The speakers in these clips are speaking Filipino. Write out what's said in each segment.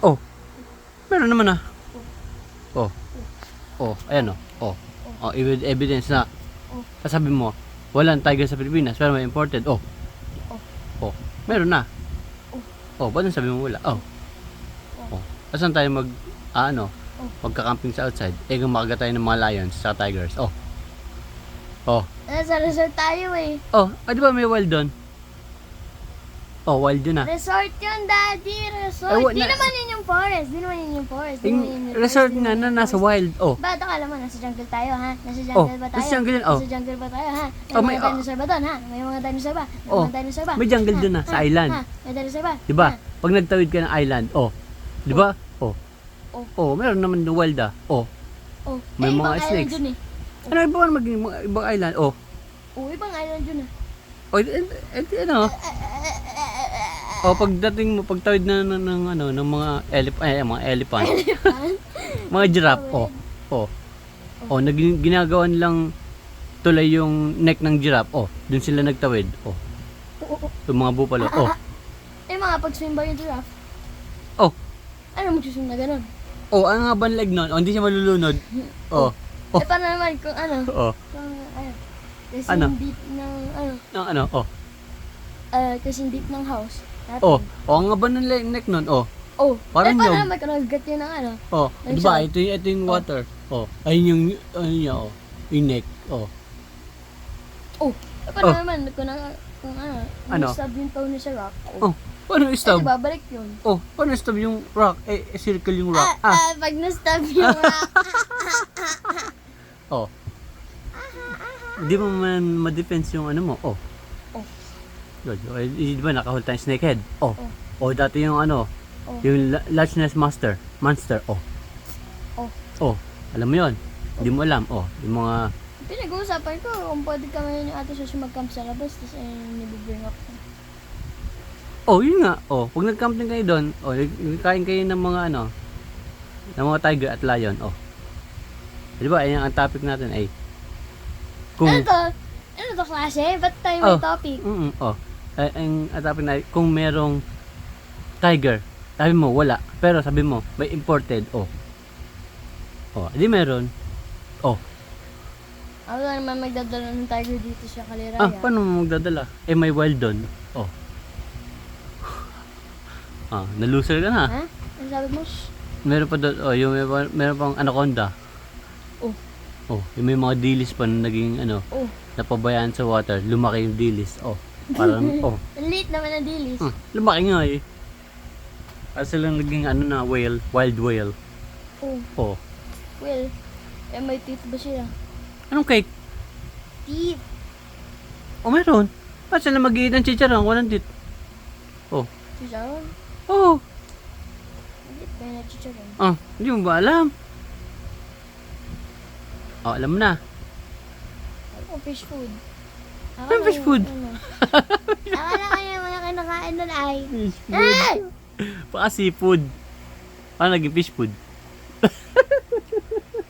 Oh, meron naman ah. Oh. Oh, ayan oh. Oh. Oh, evidence na. Sabi mo, walang tiger sa Pilipinas pero may imported. Oh. Oh, meron na. Oh, ba't sabi mo wala? Oh. Oh. Asan tayo magka-camping sa outside? Kung makagat tayo ng mga lions sa tigers. Oh. Oh. Nasa resort tayo eh. Oh, di ba may wild doon? Oh, wild yun ah. Resort yun, Daddy. Resort. Di naman yun yung forest. Di naman yun yung forest. Resort nga na nasa wild. Oh. Ba't akala mo, nasa jungle tayo, ha? Nasa jungle ba tayo? Nasa jungle yun. Oh. Nasa jungle ba tayo, ha? Oh, May mga dinosaur ba doon, ha? May mga dinosaur ba? May mga dinosaur ba? May jungle doon na sa island. May dinosaur ba? Diba? Pag nagtawid ka ng island, oh. Diba? Oh. Oh. Oh, meron naman ng wild ah. Oh. Oh. May mga ibang snakes. island yun eh. Ano ibang maging ibang island? Oh. Oh, ibang island yun ah. Oh, ano? Oh, pagdating mo, pagtawid na ng mga elephant. Mga giraffe, oh. Oh. Oh, ginagawan lang tulay yung neck ng giraffe. Oh, dun sila nagtawid. Oh. Yung mga buffalo. Oh. Eh, mga pag-swim ba yung giraffe? Oh. Ano mag-swim na ganun? Oh, ang haba ng leg nun. Oh, hindi siya malulunod. Oh. Oh. Eh, paano naman kung ano? Oh. Kung ano? Kasi Ano? deep ng ano? Ng ano? Oh. Kasi deep ng house. Natin. Oh. Oh, ang haba ng neck nun. Oh. Oh. Parang paano yun. naman kung nag-get yun ng ano? Oh, Ng di ba? shark. Ito yung water. Oh. Ayun yung ano niya, oh. Yung neck. Oh. Oh. Eh, paano Oh. naman kung Ano? stab yung toe niya sa rock? Oh. Paano Eh, stab? diba, balik yun. Oh, paano stab yung rock? Circle yung rock. Ah. Pag na-stab yung rock. Oh. Hindi mo man ma-defense yung ano mo. Oh. Oh. Good. Okay, di ba naka-hold tayo snakehead? Oh. Oh. Oh, dati yung ano, Oh. yung Loch Ness Monster. Oh. Oh. Oh, alam mo yon? Hindi mo alam. Oh, yung mga Pinag-uusapan ko kung pwede kami yung ate Sushi mag-camp sa labas, tapos nibibring up ko. Oh, yun nga. Oh, pag nag-camping kayo doon, oh, kain kayo ng mga ano, ng mga tiger at lion. Oh. Di ba, ayan ang topic natin ay kung Ano to? Ano to klase? Ba't tayo may topic? oh. Ang topic na kung merong tiger, sabi mo wala, pero sabi mo may imported. Oh. Oh, di meron. Oh. Ako lang naman magdadala ng tiger dito sa Kaliraya. Paano mo magdadala? May wild doon. Oh. Naluser ka na. Ha? Ano sabi mo? Meron pa doon, oh, yung meron pang anaconda. Oh. Oh, yung may mga dilis pa na naging Oh. napabayaan sa water, lumaki yung dilis. Oh, parang Ang liit naman ang dilis. lumaki nga eh. Kasi lang naging whale, wild whale. Oh. Oh. Well, may teeth ba sila? Anong cake? Teeth. Oh, meron. Ba't sila mag-iit ng chicharon? Walang tit. Oh. Chicharon? Oh. Hindi, kaya na chicharon. Hindi mo ba alam? Oh, alam mo na. Ako, fish food. Ano fish food? Akala kaya mga kinakain nun ay. Fish food. Baka seafood. Paano naging fish food?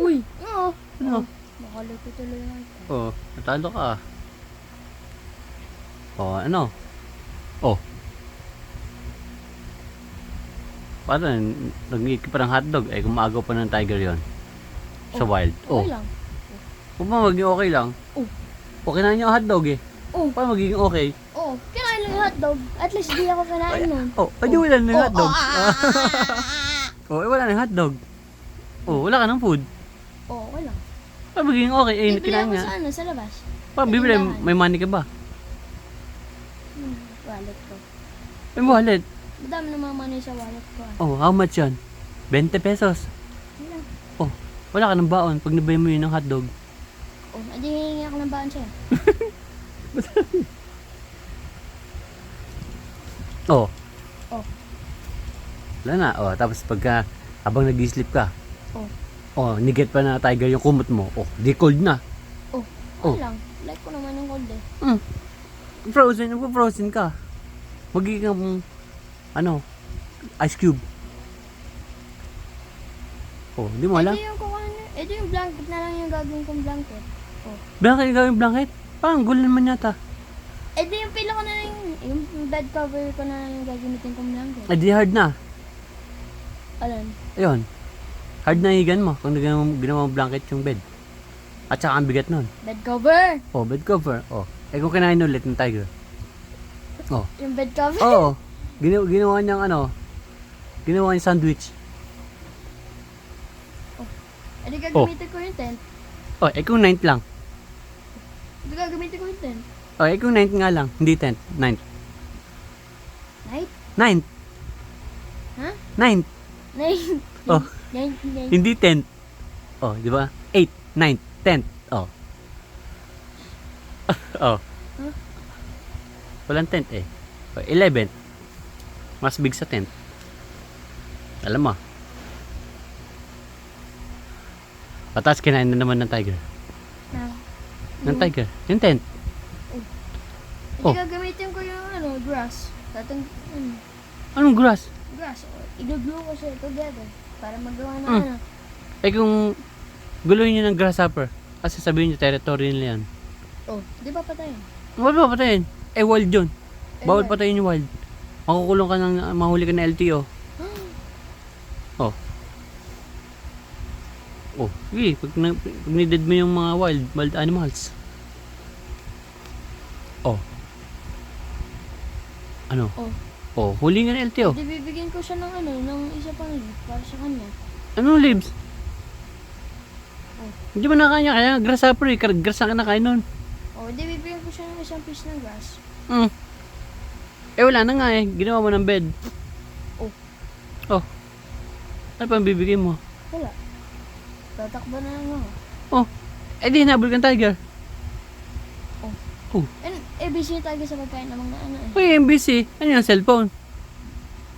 Uy! Oo. Ano? Makalito tuloy lang. Oh, natalo ka. Oh, ano? Oh. Paano? Nag-iikip pa ng hotdog. Gumagaw pa ng tiger yon sa wild. Okay lang. Kung pa maging okay lang. Oh. Okay na niya ang hotdog eh. Oh. Paano magiging okay? Oh, kinain lang yung hotdog. At least di ako kinain nun. Oh, di wala na yung hotdog. Oh, wala na yung hotdog. Oh, wala ka ng food. Oh, okay lang. Paano magiging okay? Bibili Kinain ako nga. sa ano, sa labas. Paano bibili? May money ka ba? Wallet ko. May wallet. Madami na mga money sa wallet ko. Oh, how much yan? 20 pesos. Wala. Oh, wala ka ng baon pag nabay mo yun ng hotdog. Oh, adi hihingi ako ng baon sa'yo. Oh. Oh. Wala na. Oh, tapos pagka habang nag-sleep ka. Oh. Oh, niget pa na tiger yung kumot mo. Oh, di cold na. Oh, Oh. okay lang. Like ko naman yung cold eh. Frozen ka. Magiging ice cube. Oh, hindi mo alam. Ito yung blanket na lang yung gagawin kong blanket. Oh. Blanket yung gawing blanket? Parang gulan man yata. Ito yung pilo ko na lang yung bed cover ko na lang yung gagamitin kong blanket. Ay, di hard na. Alan? Ayun. Hard na higan mo kung ginawa mo blanket yung bed. At saka ang bigat nun. Bed cover. Oh, bed cover. Oh. Eh kung kinain ulit ng tiger. Oh. Yung bed cover. Oo. Ginawa niyang ano. Ginawa niyang sandwich. Hindi gagamitin ko yung tent. Oh, eh kung 9th lang. Hindi gagamitin ko yung tent. Oh, eh kung 9th nga lang. Hindi 10th. 9th. Night? 9th. Ha? 9th. Night. Oh. Night. Hindi 10th. Oh, di ba? 8, 9, 10th. Oh. Oh. Huh? Walang 10th eh. Oh, 11th. Mas big sa 10th. Alam mo. Patas kinain na naman ng tiger. Ng tiger. Yung 10th. Hindi Oh. gagamitin ko yung grass. Anong grass? Grass. I-glue ko siya together. Para magawa ng Mm. Eh kung guluhin nyo ng grasshopper. Kasi sabihin nyo territory nila yan. Oh, di ba patayin? Wala ba patayin? Eh wild yun. Bawal wild. patayin yung wild. Makukulong ka ng, mahuli ka ng LTO. Oh. Oh, sige. Pag needed mo yung mga wild animals. Oh. Ano? Oh. Oh, huli nga ng LTO. Hindi bibigyan ko siya ng ng isa pang leaf para sa kanya. Anong leaves? Oh. Hindi mo nakain niya. Kaya grasshopper eh. Grass na kinakain nun. Oh, hindi bibigyan ko siya ng isang piece ng grass. Mm. Eh wala na nga eh. Ginawa mo ng bed. Oh. Oh. Ano pa ang bibigay mo? Wala. Tatakbo na lang ako. Oh. Eh di hinabol kang tiger. And busy yung tiger sa pagkain ng mga eh. Uy, MBC. Ano yung cellphone?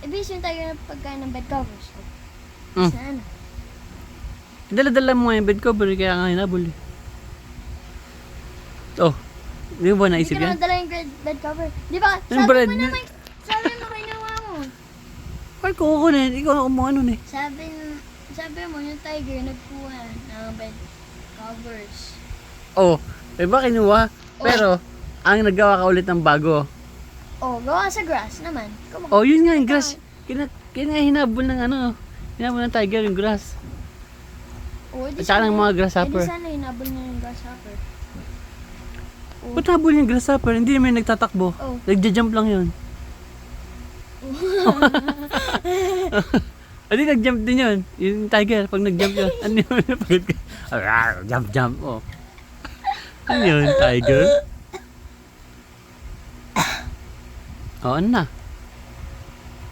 Busy yung tiger sa pagkain ng bed covers. Mm. Sana. Dala-dala mo nga yung bed cover. Kaya nga hinabol eh. Oh. Hindi mo ba Hindi naisip ka yan? naman dala yung bed cover. Di ba? Yung Sabi bread mo na- naman. Sabi mo kinuha mo. Ay, kukunin. Ikaw na kumuha nun eh. Sabi mo yung tiger nagkuha ng bed covers. Oh. Eh ba kinuha? Pero, ang naggawa ka ulit ng bago. Oh, gawa sa grass naman. Oh, yun nga yung grass. Hinabol ng hinabol ng tiger yung grass. Oh, At saka ng mga grasshopper. Hindi sana hinabol niya yung grasshopper. Oh. Ba't habol yung grasshopper? Hindi naman nagtatakbo. Oh. Nagja-jump lang yun. Hindi, nag-jump din yun. Yung tiger, pag nag-jump yun. Ano yun? Pagod ka. Jump. Oh. Ano yun, tiger? Oh, ano na?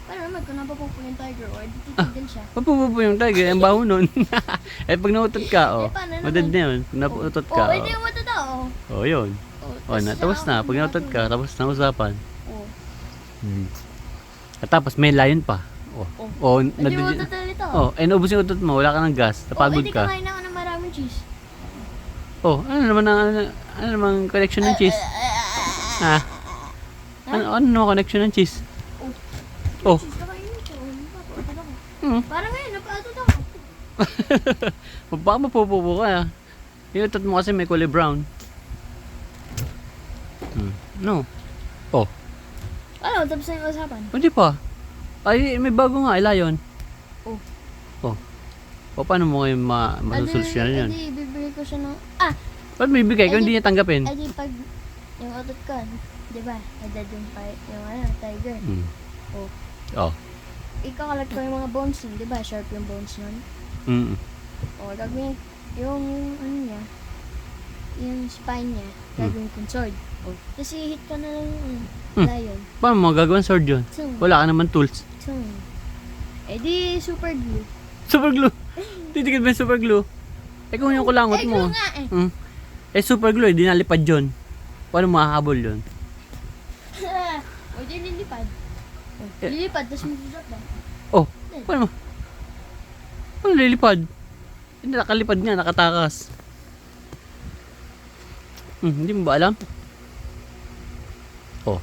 Paano naman kung napapupo yung tiger or titigan siya? Papupupo yung tiger. Ang baho nun. Eh, pag nautot ka, oh. Eh, paano naman? Madad na yun. Pag nautot ka, Oh, hindi mo totoo. Oh, yun. Oh, tapos na. Pag nautot ka, tapos na usapan. Oh. At tapos may lion pa. Oh. Oh, Hindi mo totoo nito. Oh, eh naubos yung utot mo, wala ka ng gas, napagod Hindi ka. kakain ako ng maraming cheese. Oh, ano naman connection ng cheese? Ha? Ano connection ng cheese? Oh. Cheese kakainin ko. Napapautot ako. Parang ngayon, napautot ako. Baka mapupupo ka. Yung utot mo kasi may kulay brown. No. Oh, Ano, tapos na yung usapan. hindi pa. Ay, may bago nga, lion. Oh. Oh. O, paano mo ngayon masusolusyonan yun? Adi, bibigay ko siya ng... Ba't may bigay kung hindi niya tanggapin? Adi, pag yung utot ko, di ba? Edad yung tiger. Oh. Oh. Ikakalat ko yung mga bones nun, di ba? Sharp yung bones nun. O, gagawin yung niya, yung spine niya, gagawin kong sword. O, tapos i-hit ka na lang yung lion. Paano mo gagawin sword yun? Tsung, Wala ka naman tools. tsung. Eh di, super glue. Super glue. Titigil ba yung super glue? Eh kung yung kulangot mo. Glue nga eh. Eh super glue, di nalipad yun. Paano mahahabol yun? O, di lilipad. O, lilipad, tapos magsusot ba? Oh, paano mo? Paano lilipad? Hindi nakalipad nga, nakatakas. Hindi mo ba alam? Oh.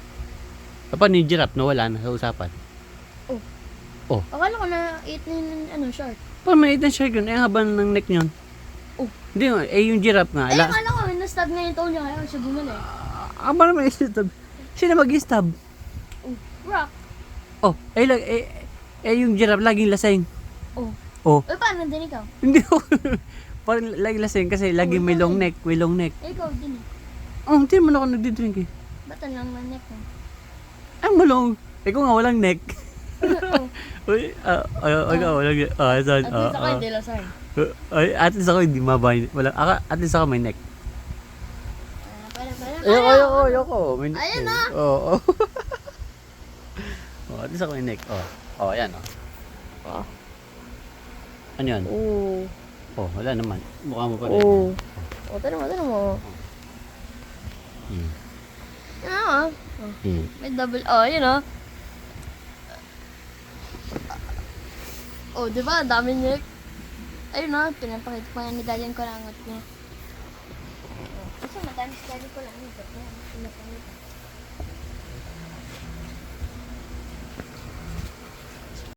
Paano yung giraffe na wala na sa usapan? Akala ko na 8 na yung shark. Paano may itang shark yun? Eh, haba ng neck yun. Oh. Hindi nga, eh yung giraffe nga. Akala ko, na-stab nga yung toe niya, kaya siya bumalik. Paano may stab? Sino mag-stab? Oh, rock. Oh, yung giraffe laging lasing. Oh. Oh, Uy, paano din ikaw? hindi ako. Parang lagi lasing kasi lagi may long neck, may long neck. Eh, ikaw din eh. Oh, hindi man ako nagdi-drink eh. Ba't ang lang manek mo? Ang malong. Ikaw nga walang neck. Oh. Uy, ikaw walang neck. Saan? At least ako hindi lasar. Ay, at least ako hindi mabay. Wala, at least ako may neck. Ayoko. May neck. Ayun eh. na. Oo. Oh, at least ako may neck. Oh, ayan oh. Ano yan? Oo. Oh, wala naman. Mukha mo pa rin. Oo. O, tara mo. Hmm. Yan ah. Hmm. May double, yun ah. Oh, di ba? Ang dami niya. Ayun ah, pinapakita pa yan ni Daddy ang karangot niya. Kasi madami si Daddy ko lang. Pinapakita.